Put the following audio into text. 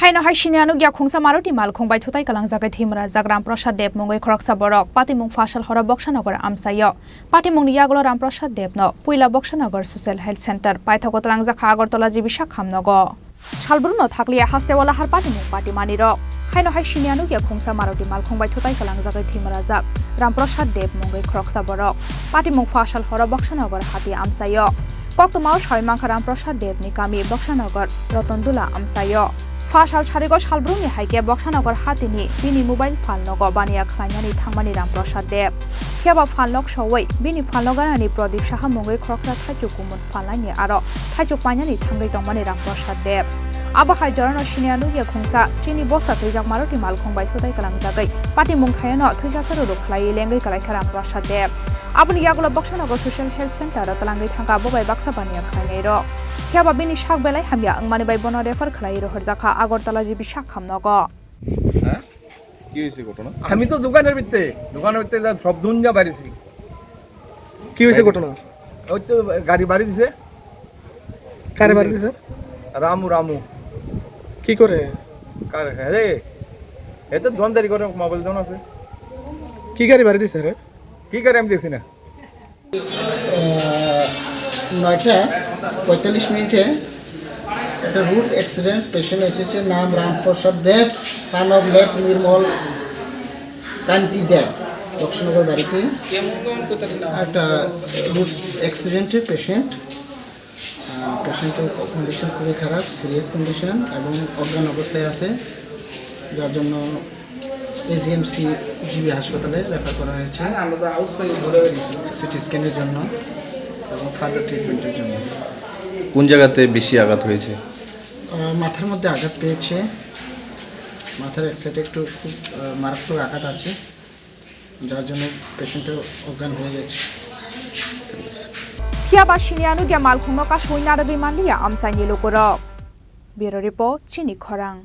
Haino siniya nukya khungsa Maruti malkhung by thutai kwlangjakgwi thuimwrajak Ramprasad Dev mungoi khoroksa borok patimung fashal hora boksanagar amsayo patimung yagulo Ramprasad Dev no puila boksanagar social health center paithoko kwlangjakha agartala jibisa khamnogo salbruno thakliya hastewala har patimung patimani rok Haino siniya nukya khungsa Maruti malkhung by thutai kwlangjakgwi thuimwrajak Ramprasad Dev mungoi khoroksa borok patimung fashal hora boksanagar hati amsayo koktomao soimangkha Ramprasad Dev ni kami boksanagar rotondula amsayo Fashal Charigo Shalbruni Haike Boksanagar Hatini, Bini mobile Falnogo Bania Klanyani Tangmani Ramprasad Dev. Hiaba Falnog Shaway, Bini Falnoganani Prodip Shahamungi Khoroksa Tajukumun Falani Aro, Tajupanyani Tangi Tongmani Ramprasad Dev. Abahai Jorano Siniya nukya khungsa Chini bosa tujak Maruti malkhung by thutai kwlangjakgwi patimung Haino thuijasaru ruklai lengai kalaikha Ramprasad Dev. Aboni yagulo boksanagar social health center talangai thangka bobai baksa bania khainai ro. Hiaba bini shak belai hamya angmani bai bono refer khlai ro horjakha agartala jibi shak khamnogo. হ্যাঁ কি হইছে ঘটনা আমি তো দোকানের ভিতরে যা সব দুনিয়া বাড়িছি কি হইছে ঘটনা ওই তো গাড়ি বাড়ি দিছে কারে বাড়ি দিছে রামু কি করে কার রে এত দোকানদারি করে মোবাইল দোকান আছে কি গাড়ি বাড়ি দিছে রে কি করে আমি দেখছি না 9:45 একটা রুট অ্যাক্সিডেন্ট পেশেন্ট এসেছে নাম রামপ্রসাদ দেব সান অফ লেট নির্মল কান্তি দেব দক্ষিণনগর বাড়িতে একটা রুট অ্যাক্সিডেন্টে পেশেন্টের কন্ডিশন খুবই খারাপ সিরিয়াস কন্ডিশন এবং অজ্ঞান অবস্থায় আছে যার জন্য এজিএমসি জিবি হাসপাতালে রেফার করা হয়েছে সিটি স্ক্যানের জন্য এবং ফার্দার ট্রিটমেন্টের জন্য। কোন জায়গাতে বেশি আঘাত হয়েছে? মাথার মধ্যে আঘাত পেয়েছে, মাথার এক সাইডে একটু খুব মারাত্মক আঘাত আছে যার জন্য পেশেন্টের অজ্ঞান হয়ে গেছে। Hiaba siniya nukya malkhung no ka soinara bimanliya amsaini lokorok. Bureau report Chini Khorang.